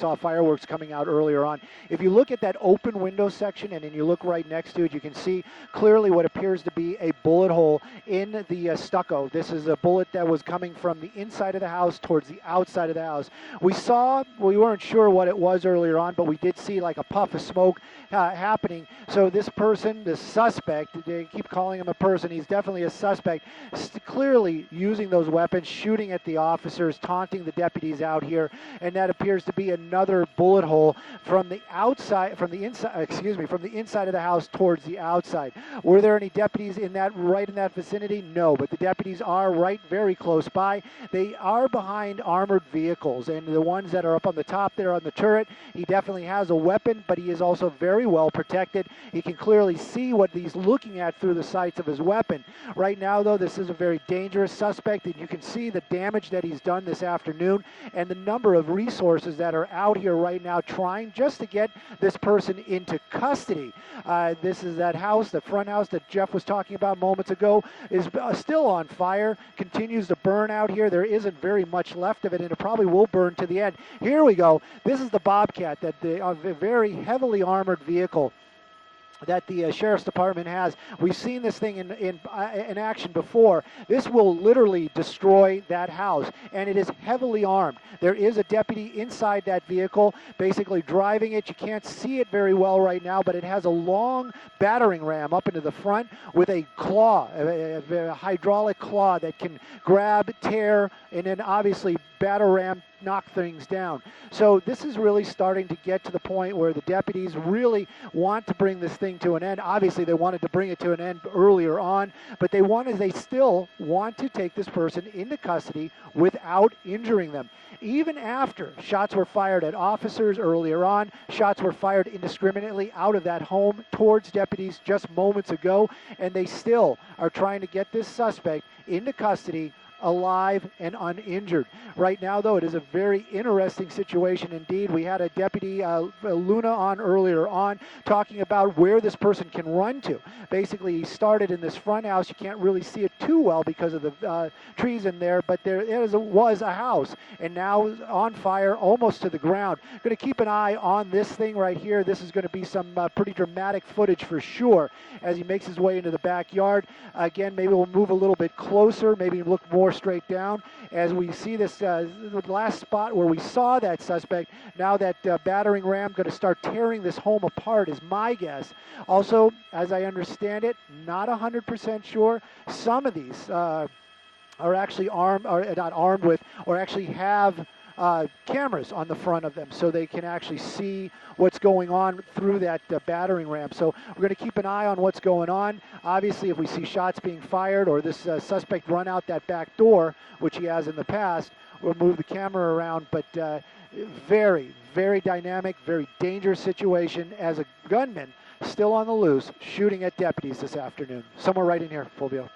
saw fireworks coming out earlier on. If you look at that open window section and then you look right next to it, you can see clearly what appears to be a bullet hole in the stucco. This is a bullet that was coming from the inside of the house towards the outside of the house. We weren't sure what it was earlier on, but we did see like a puff of smoke happening. So this person, this suspect, they keep calling him a person, he's definitely a suspect, clearly using those weapons, shooting at the officers, taunting the deputies out here, and that appears to be another bullet hole from the inside of the house towards the outside. Were there any deputies in that vicinity? No, but the deputies are right very close by. They are behind armored vehicles, and the ones that are up on the top there on the turret, he definitely has a weapon, but he is also very well protected. He can clearly see what he's looking at through the sights of his weapon. Right now, though, this is a very dangerous suspect, and you can see the damage that he's done this afternoon and the number of resources that are out here right now trying just to get this person into custody. This is that house, the front house that Jeff was talking about moments ago, is still on fire, continues to burn out here. There isn't very much left of it, and it probably will burn to the end. Here we go. This is the Bobcat, a very heavily armored vehicle that the Sheriff's Department has. We've seen this thing in action before. This will literally destroy that house, and it is heavily armed. There is a deputy inside that vehicle, basically driving it. You can't see it very well right now, but it has a long battering ram up into the front with a claw, a hydraulic claw that can grab, tear, and then obviously batter ram, knock things down. So this is really starting to get to the point where the deputies really want to bring this thing to an end. Obviously, they wanted to bring it to an end earlier on, but they still want to take this person into custody without injuring them. Even after shots were fired at officers earlier on, shots were fired indiscriminately out of that home towards deputies just moments ago, and they still are trying to get this suspect into custody alive and uninjured. Right now, though, it is a very interesting situation indeed. We had a deputy, Luna, on earlier on talking about where this person can run to. Basically, he started in this front house. You can't really see it too well because of the trees in there, but there was a house, and now on fire almost to the ground. Going to keep an eye on this thing right here. This is going to be some pretty dramatic footage for sure as he makes his way into the backyard. Again, maybe we'll move a little bit closer, maybe look more straight down as we see this the last spot where we saw that suspect. Now that battering ram going to start tearing this home apart is my guess. Also, as I understand it, not 100% sure, some of these are actually armed, or not armed with, or actually have cameras on the front of them so they can actually see what's going on through that battering ram. So we're going to keep an eye on what's going on. Obviously, if we see shots being fired or this suspect run out that back door, which he has in the past, we'll move the camera around. But very, very dynamic, very dangerous situation as a gunman still on the loose shooting at deputies this afternoon. Somewhere right in here, Fulvio.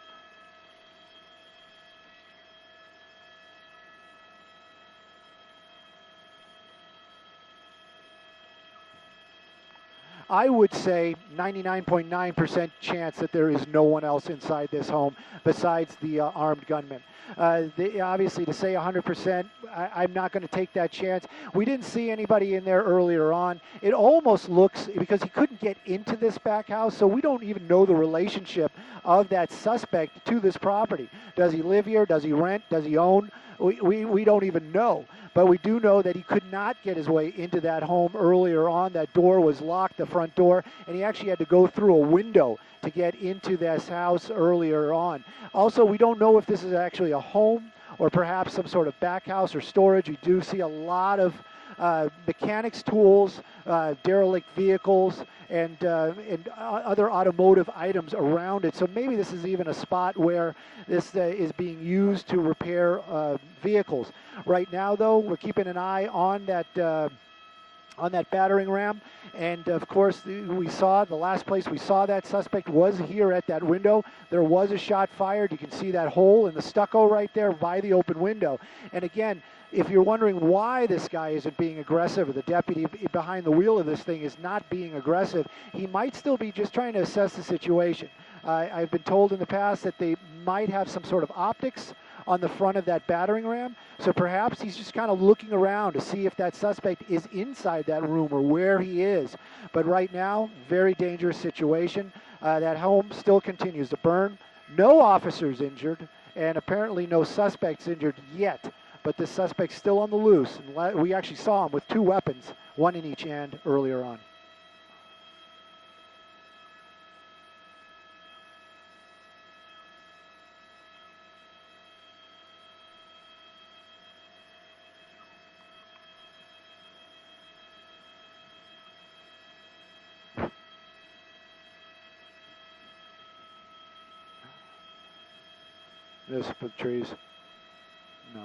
I would say 99.9% chance that there is no one else inside this home besides the armed gunman. Obviously, to say 100%, I'm not going to take that chance. We didn't see anybody in there earlier on. It almost looks, because he couldn't get into this back house, so we don't even know the relationship of that suspect to this property. Does he live here? Does he rent? Does he own? We don't even know. But we do know that he could not get his way into that home earlier on. That door was locked, the front door, and he actually had to go through a window to get into this house earlier on. Also, we don't know if this is actually a home or perhaps some sort of back house or storage. We do see a lot of mechanics tools, derelict vehicles, and other automotive items around it. So maybe this is even a spot where this is being used to repair vehicles. Right now, though, we're keeping an eye on that battering ram, and of course we saw the last place we saw that suspect was here at that window. There was a shot fired. You can see that hole in the stucco right there by the open window. And again, if you're wondering why this guy isn't being aggressive, or the deputy behind the wheel of this thing is not being aggressive, he might still be just trying to assess the situation. I've been told in the past that they might have some sort of optics on the front of that battering ram. So perhaps he's just kind of looking around to see if that suspect is inside that room or where he is. But right now, very dangerous situation. That home still continues to burn. No officers injured, and apparently no suspects injured yet. But the suspect's still on the loose. And we actually saw him with 2 weapons, 1 in each hand earlier on. This for the trees. No.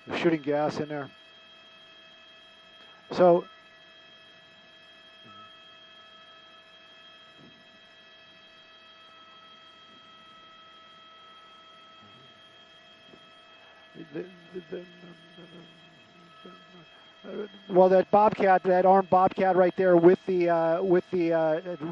They're shooting gas in there. So well, that Bobcat, that armed Bobcat right there with the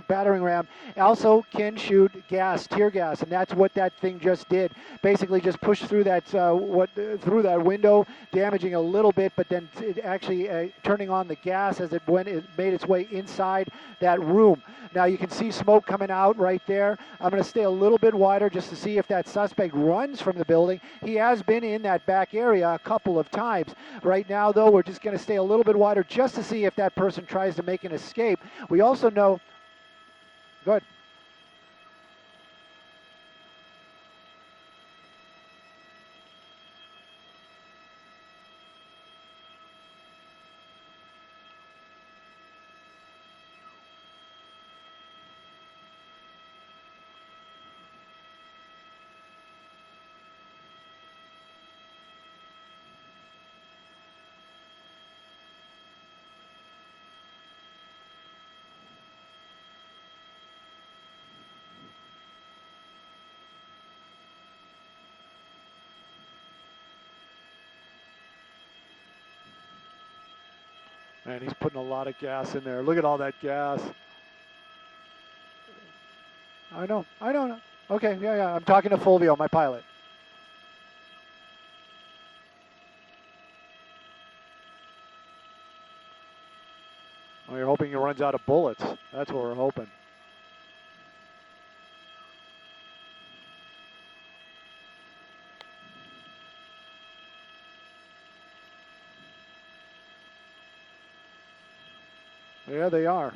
battering ram, also can shoot gas, tear gas, and that's what that thing just did. Basically, just pushed through that through that window, damaging a little bit, but then it actually turning on the gas as it made its way inside that room. Now you can see smoke coming out right there. I'm going to stay a little bit wider just to see if that suspect runs from the building. He has been in that back area a couple of times. Right now, though, we're just going to stay a little bit wider just to see if that person tries to make an escape. We also know... Go ahead. Man, he's putting a lot of gas in there. Look at all that gas. I know. Okay, yeah. I'm talking to Fulvio, my pilot. Oh, you're hoping he runs out of bullets. That's what we're hoping. Yeah, they are.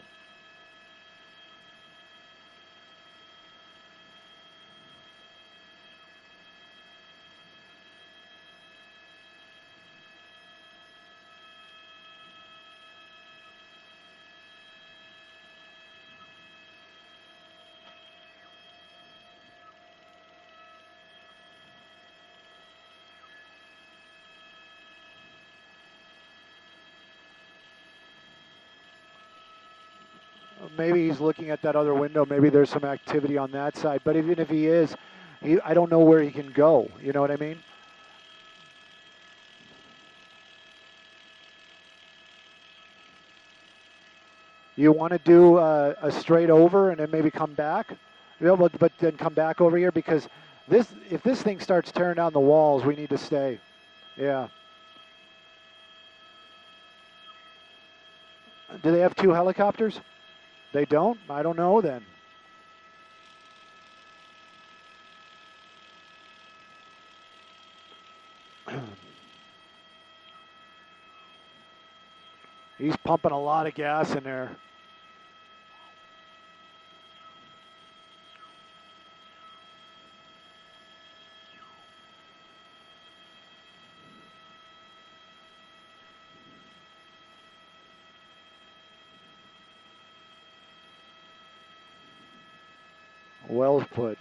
Maybe he's looking at that other window. Maybe there's some activity on that side. But even if he is, I don't know where he can go. You know what I mean? You want to do a straight over and then maybe come back? Yeah, but then come back over here because if this thing starts tearing down the walls, we need to stay. Yeah. Do they have 2 helicopters? They don't? I don't know then. He's pumping a lot of gas in there. Well put.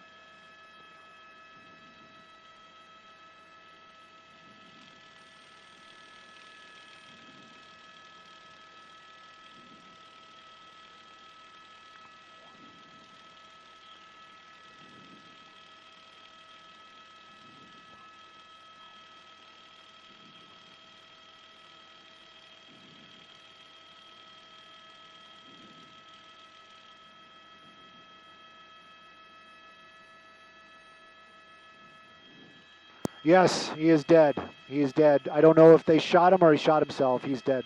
Yes, he is dead. He is dead. I don't know if they shot him or he shot himself. He's dead.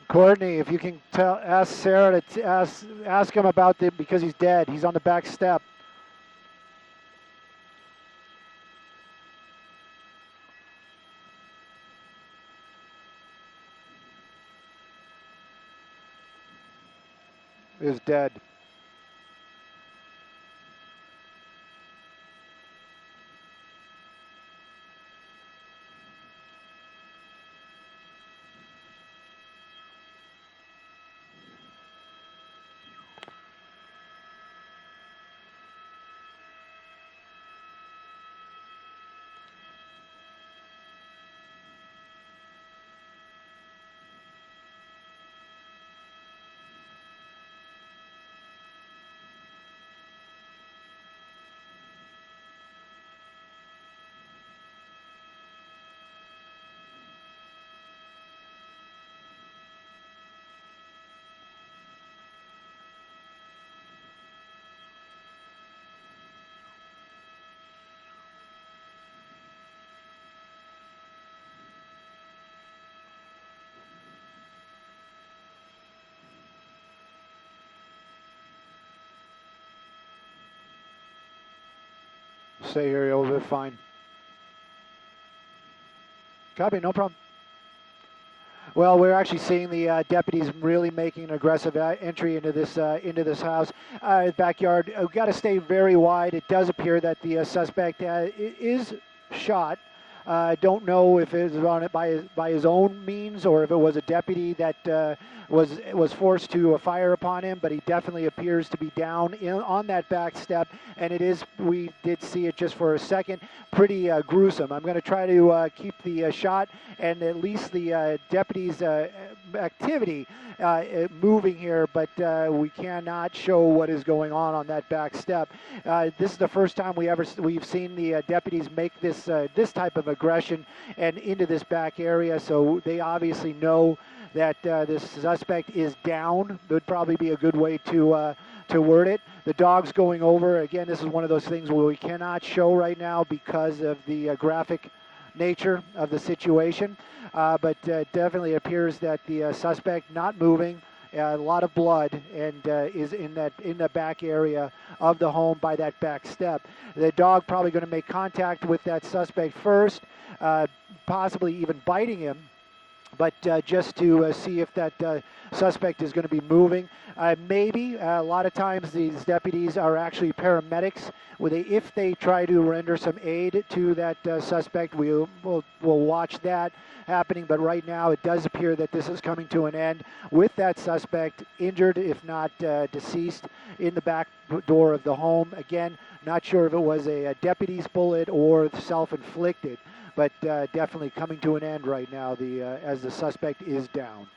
Courtney, if you can ask Sarah to ask him about because he's dead. He's on the back step. Is dead. Stay here, you'll be fine. Copy, no problem. Well, we're actually seeing the deputies really making an aggressive entry into this house, backyard. We've got to stay very wide. It does appear that the suspect is shot. I don't know if it was on it by his own means or if it was a deputy that was forced to fire upon him, but he definitely appears to be down on that back step, and we did see it just for a second, pretty gruesome. I'm going to try to keep the shot and at least the deputies' activity moving here, but we cannot show what is going on that back step. This is the first time we've seen the deputies make this type of aggression and into this back area, so they obviously know that this suspect is down. Would probably be a good way to word it. The dog's going over. Again, this is one of those things where we cannot show right now because of the graphic nature of the situation, but definitely appears that the suspect not moving, a lot of blood, and is in the back area of the home by that back step. The dog probably going to make contact with that suspect first, possibly even biting him, but just to see if that suspect is going to be moving. Maybe a lot of times these deputies are actually paramedics. If they try to render some aid to that suspect, we'll watch that happening. But right now, it does appear that this is coming to an end with that suspect injured, if not deceased, in the back door of the home. Again, not sure if it was a deputy's bullet or self-inflicted, but definitely coming to an end right now as the suspect is down.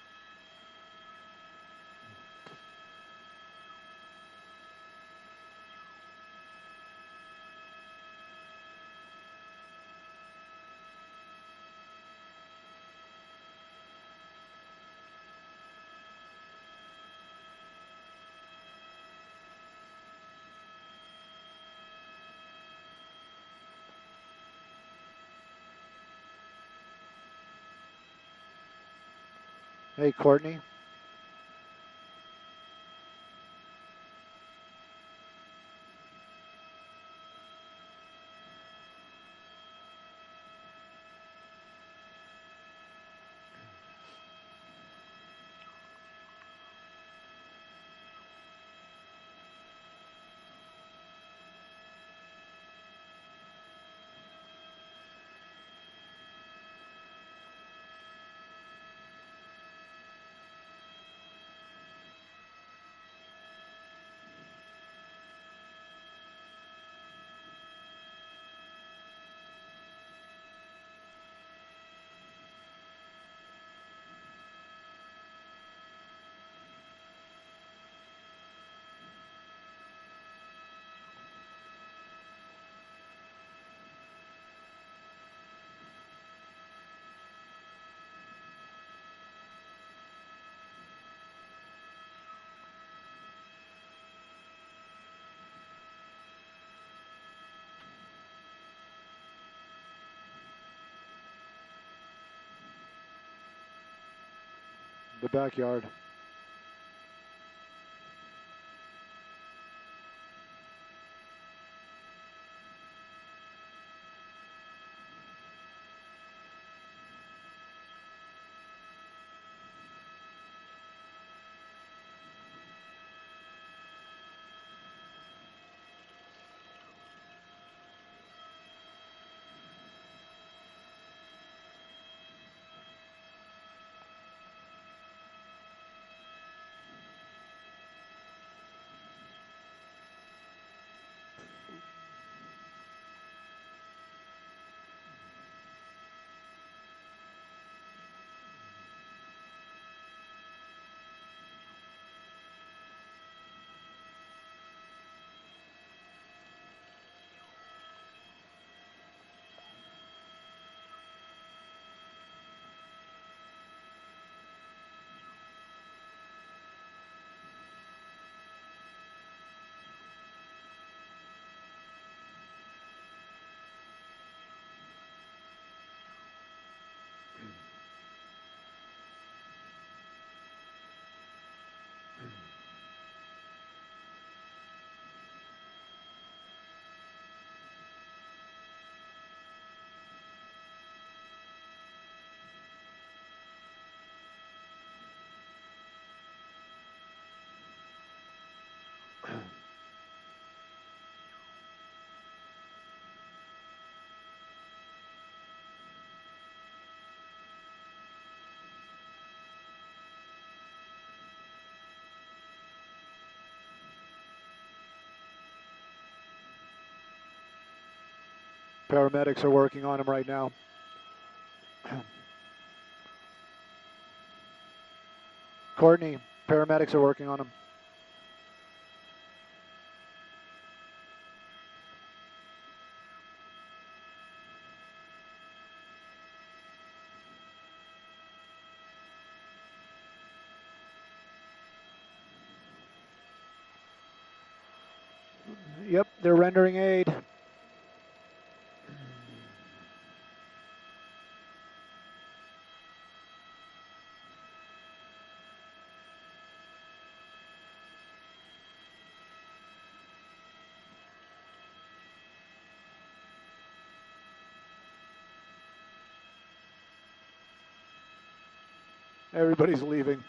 Hey, Courtney. The backyard. Paramedics are working on him right now. Courtney, paramedics are working on him. Yep, they're rendering aid. Everybody's leaving.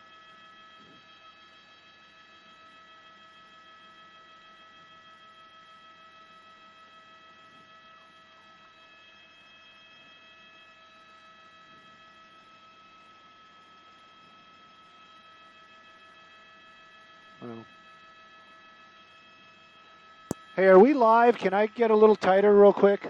Oh. Hey, are we live? Can I get a little tighter real quick?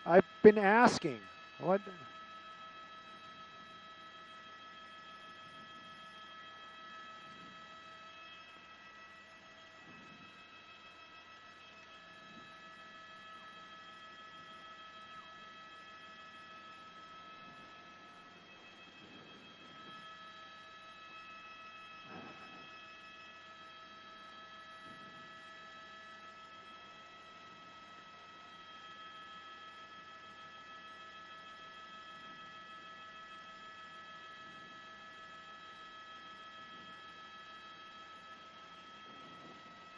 I've been asking. What?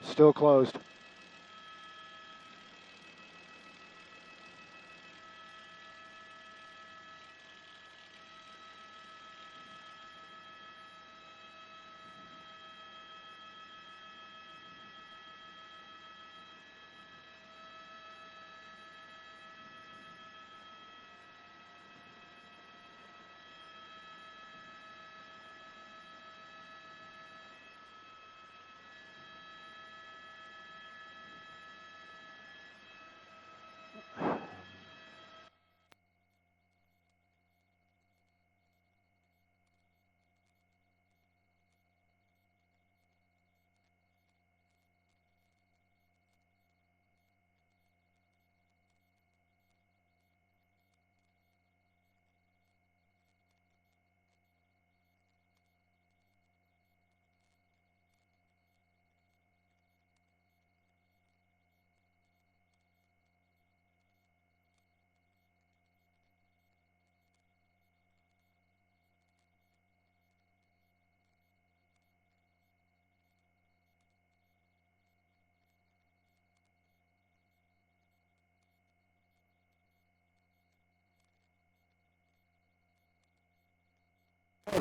Still closed.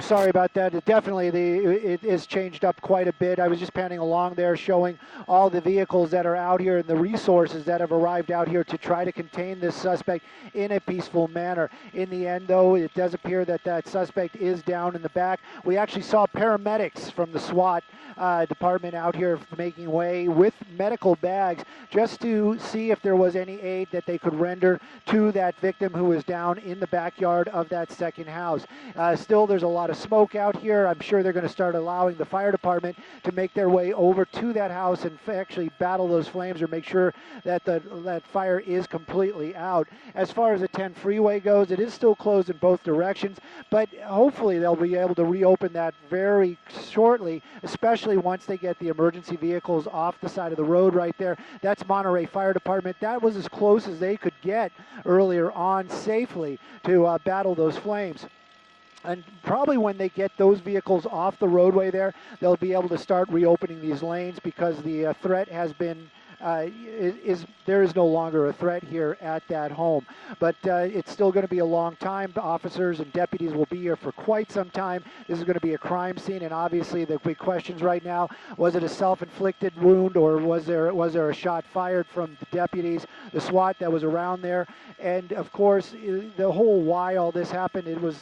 Sorry about that. It is changed up quite a bit. I was just panning along there showing all the vehicles that are out here and the resources that have arrived out here to try to contain this suspect in a peaceful manner. In the end, though, it does appear that that suspect is down in the back. We actually saw paramedics from the SWAT department out here making way with medical bags just to see if there was any aid that they could render to that victim who was down in the backyard of that second house. Still, there's a lot of smoke out here. I'm sure they're going to start allowing the fire department to make their way over to that house and actually battle those flames or make sure that that fire is completely out. As far as the 10 freeway goes, it is still closed in both directions, but hopefully they'll be able to reopen that very shortly, especially once they get the emergency vehicles off the side of the road right there. That's Monterey Fire Department. That was as close as they could get earlier on safely to battle those flames. And probably when they get those vehicles off the roadway there, they'll be able to start reopening these lanes because the threat has been, there is no longer a threat here at that home. But it's still going to be a long time. The officers and deputies will be here for quite some time. This is going to be a crime scene, and obviously the big questions right now, was it a self-inflicted wound or was there a shot fired from the deputies, the SWAT that was around there? And of course, the whole why all this happened, it was,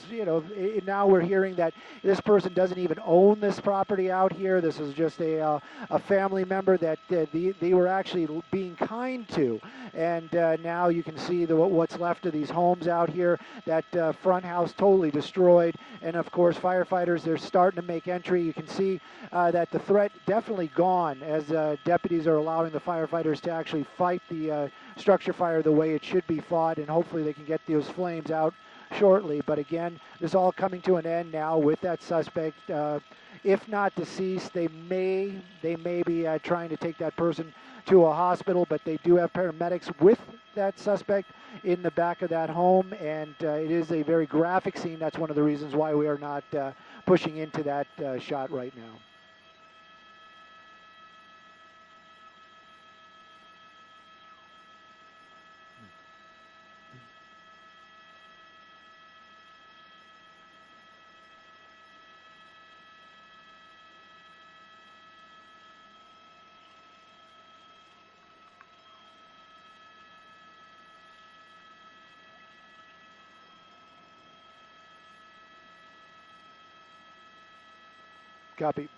now we're hearing that this person doesn't even own this property out here. This is just a family member that they were actually being kind to. And now you can see what's left of these homes out here. That front house totally destroyed. And of course, firefighters, they're starting to make entry. You can see that the threat definitely gone as deputies are allowing the firefighters to actually fight the structure fire the way it should be fought, and hopefully they can get those flames out shortly. But again, this is all coming to an end now with that suspect. If not deceased, they may be trying to take that person to a hospital, but they do have paramedics with that suspect in the back of that home, and it is a very graphic scene. That's one of the reasons why we are not pushing into that shot right now. Copy.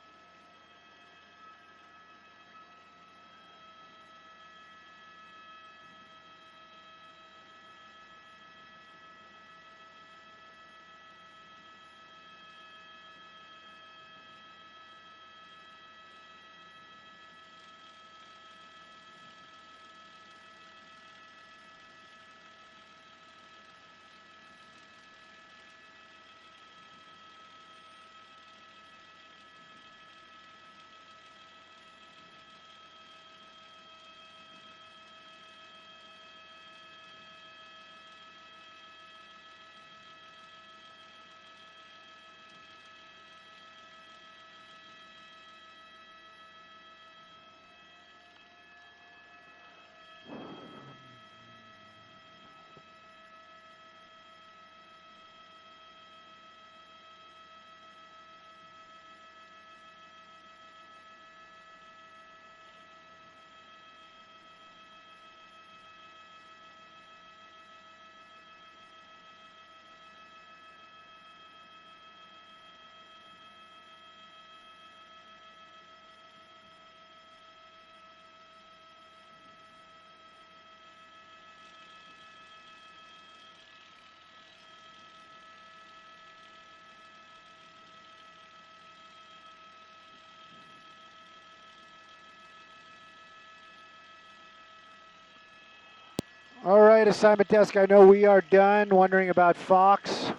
All right, assignment desk, I know we are done. Wondering about Fox.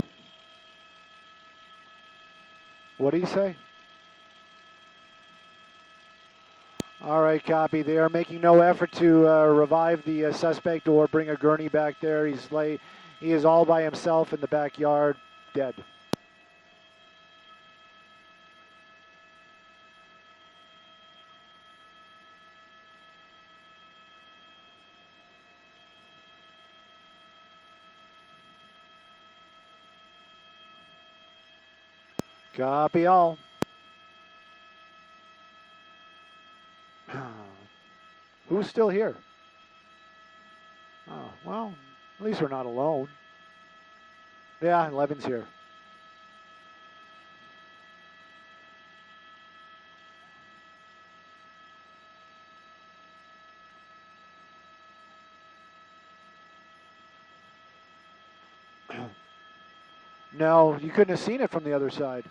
What do you say? All right, copy. They are making no effort to revive the suspect or bring a gurney back there. He is all by himself in the backyard, dead. Copy all. Who's still here? Oh, well, at least we're not alone. Yeah, 11's here. No, you couldn't have seen it from the other side.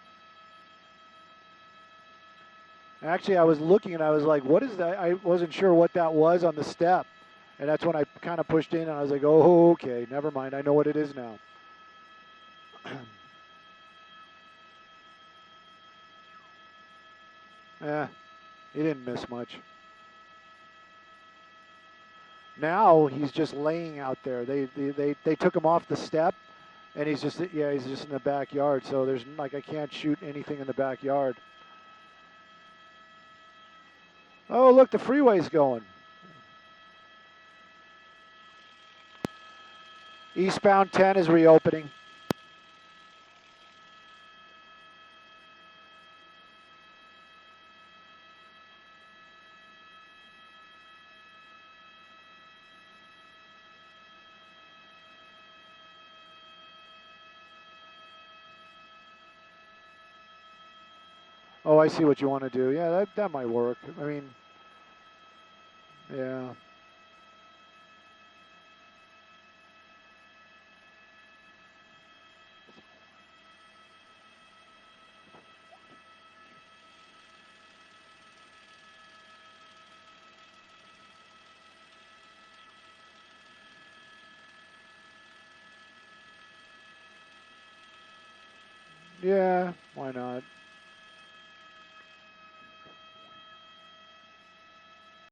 Actually, I was looking and I was like, what is that? I wasn't sure what that was on the step. And that's when I kind of pushed in and I was like, oh, okay, never mind. I know what it is now. Yeah, he didn't miss much. Now he's just laying out there. They took him off the step, and he's just in the backyard. So there's like I can't shoot anything in the backyard. Oh, look, the freeway's going. Eastbound 10 is reopening. Oh, I see what you want to do. Yeah, that might work. I mean, yeah. Yeah, why not?